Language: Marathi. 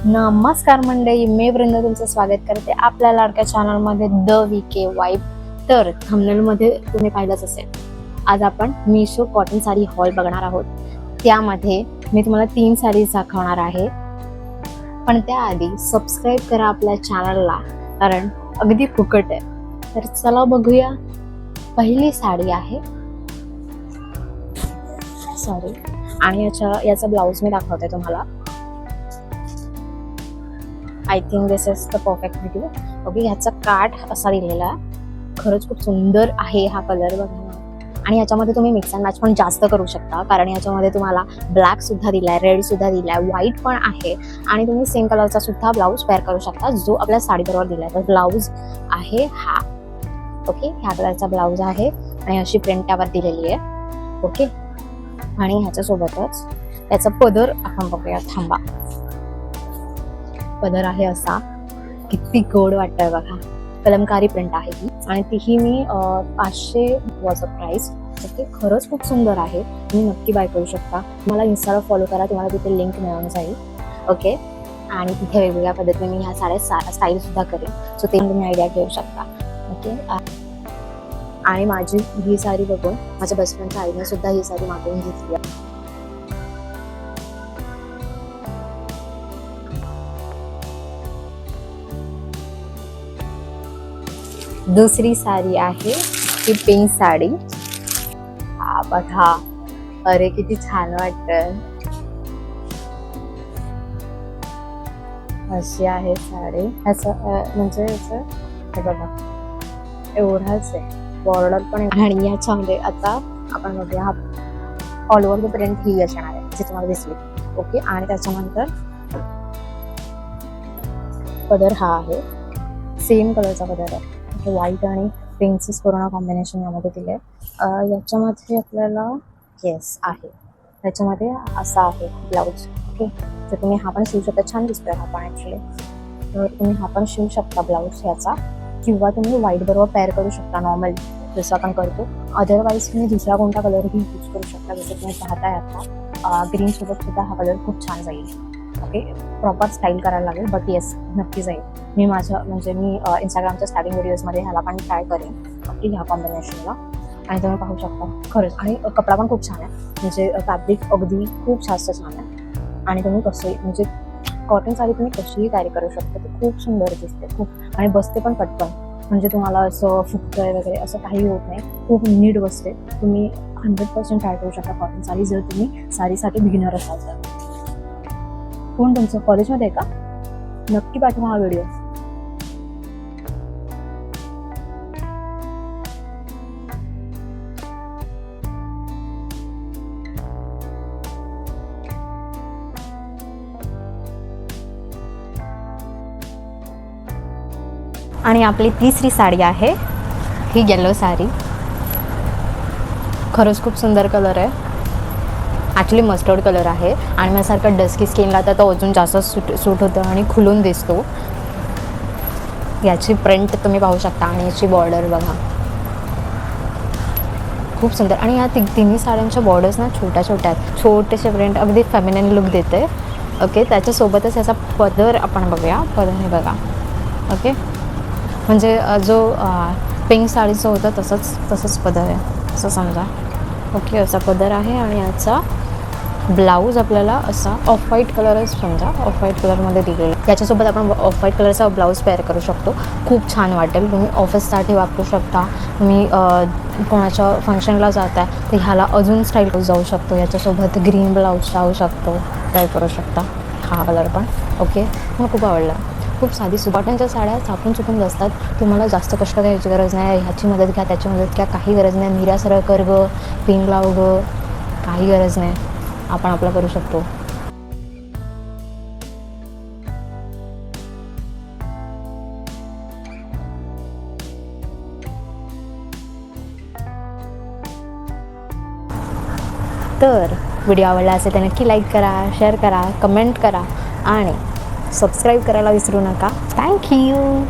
नमस्कार मंडळी, मी वृंदा तुमचं स्वागत करते आपल्या लाडक्या चॅनलमध्ये द वीके वाईब. तर थंबनेलमध्ये तुम्ही पाहिलंच असेल, आज आपण मीशो कॉटन साडी हॉल बघणार आहोत. त्यामध्ये मी तुम्हाला 3 साडीज दाखवणार आहे, पण त्याआधी सबस्क्राईब करा आपल्या चॅनलला, कारण अगदी फुकट आहे. तर चला बघूया. पहिली साडी आहे सॉरी, आणि याचा ब्लाऊज मी दाखवते तुम्हाला. I think this is the perfect video. Okay, ह्याचा काठ असा दिलेला आहे. खरंच खूप सुंदर आहे हा कलर बघा. आणि याच्यामध्ये तुम्ही मिक्स अँड मॅच पण जास्त करू शकता, कारण याच्यामध्ये तुम्हाला ब्लॅक सुद्धा दिलाय, रेड सुद्धा दिलाय, व्हाईट पण आहे. आणि तुम्ही सेम कलरचा सुद्धा ब्लाऊज पेअर करू शकता, जो आपल्या साडीबरोबर दिलाय. तर ब्लाऊज आहे हा. ओके, ह्या कलरचा ब्लाऊज आहे आणि अशी प्रिंट त्यावर दिलेली आहे. ओके, आणि ह्याच्यासोबतच त्याचा पदर आपण बघूया. थांबा, पदर आहे असा. किती गोड वाटतंय बघा. कलमकारी प्रिंट आहे ही, आणि तीही मी 500 वॉज अ प्राइस. ओके, खरंच खूप सुंदर आहे. तुम्ही नक्की बाय करू शकता. मला इन्स्टाला फॉलो करा, तुम्हाला तिथे लिंक मिळून जाईल. ओके, आणि तिथे वेगवेगळ्या पद्धतीने मी ह्या साड्या स्टाईल सुद्धा करेन, सो ते तुम्ही आयडिया घेऊ शकता. ओके, आणि माझी ही साडी बघून माझ्या बेस्ट फ्रेंडच्या आईने सुद्धा ही साडी मागवून घेतली आहे. दुसरी साडी आहे ही पिंक साडी. हा बघा, अरे किती छान वाटतंय. अशी आहे साडी. म्हणजे हे बघा, एवढाच आहे. बॉर्डर पण, आणि याच्यामध्ये आता आपण बघूया, हा ऑल ओव्हर द प्रिंट ही असणार आहे, जी तुम्हाला दिसली. ओके, आणि त्याच्यानंतर पदर हा आहे, सेम कलरचा पदर आहे. व्हाईट आणि पिंकच पूर्ण कॉम्बिनेशन यामध्ये दिले. याच्यामध्ये आपल्याला येस आहे, त्याच्यामध्ये असा आहे ब्लाऊज. ओके, तर तुम्ही हा पण शिवू शकता. छान दिसतोय हा पण ॲक्च्युली. तर तुम्ही हा पण शिवू शकता ब्लाऊज याचा, किंवा तुम्ही व्हाईट बरोबर पेअर करू शकता नॉर्मल, जसं आपण करतो. अदरवाईज तुम्ही दुसरा कोणता कलरही यूज करू शकता. जसं तुम्ही पाहताय आता ग्रीन सोबत सुद्धा हा कलर खूप छान जाईल. ओके, प्रॉपर स्टाईल करायला लागेल, बट येस नक्की जाईल. मी इंस्टाग्रामच्या स्टार्टिंग व्हिडिओजमध्ये ह्याला पण ट्राय करेन, ओके, ह्या कॉम्बिनेशनला. आणि तुम्ही पाहू शकता खरंच. आणि कपडा पण खूप छान आहे, म्हणजे फॅब्रिक अगदी खूप जास्त छान आहे. आणि तुम्ही कसंही, म्हणजे कॉटन साडी तुम्ही कशीही कॅरी करू शकता, ती खूप सुंदर दिसते खूप. आणि बसते पण पटकन, म्हणजे तुम्हाला असं फुगतंय वगैरे असं काही होत नाही. खूप नीट बसते. तुम्ही 100% ट्राय करू शकता कॉटन साडी, जर तुम्ही साडीसाठी बिगिनर असाल तर. कोण तुमचं कॉलेजमध्ये आहे का? नक्की पाठवा हा व्हिडिओ. आणि आपली तिसरी साडी आहे ही येलो साडी. खरंच खूप सुंदर कलर आहे. ॲक्च्युली मस्टर्ड कलर आहे, आणि माझ्यासारखं डस्की स्किनला तर तो अजून जास्त सूट होतं आणि खुलून दिसतो. याची प्रिंट तुम्ही पाहू शकता, आणि याची बॉर्डर बघा, खूप सुंदर. आणि या तिन्ही साड्यांच्या बॉर्डर्स ना छोट्या छोट्या आहेत. छोटेसे प्रिंट अगदी फेमिनिन लुक देते. ओके, त्याच्यासोबतच याचा पदर आपण बघूया. पदर हे बघा. ओके, म्हणजे जो पिंक साडीचं होतं तसंच पदर आहे असं समजा. ओके, असा पदर आहे, आणि याचा ब्लाऊज आपल्याला असा ऑफ व्हाईट कलरच समजा, ऑफ व्हाईट कलरमध्ये दिलेला. याच्यासोबत आपण ऑफ व्हाईट कलरचा ब्लाऊज पेअर करू शकतो. खूप छान वाटेल. तुम्ही ऑफिससाठी वापरू शकता. तुम्ही कोणाच्या फंक्शनला जाताय तर ह्याला अजून स्टाईल जाऊ शकतो. याच्यासोबत ग्रीन ब्लाऊज जाऊ शकतो, ट्राय करू शकता. हा कलर पण ओके, मला खूप आवडला. खूप साधी कॉटनच्या साड्या चापून चुकून बसतात. तुम्हाला जास्त कष्ट घ्यायची गरज नाही. ह्याची मदत घ्या, त्याची मदत घ्या, काही गरज नाही. निऱ्या सरळ कर ग, पिन लाव ग, काही गरज नाही. आपण आपलं करू शकतो. तर व्हिडिओ आवडला असेल तर नक्की लाईक करा, शेअर करा, कमेंट करा, आणि सबस्क्राईब करायला विसरू नका. थँक्यू.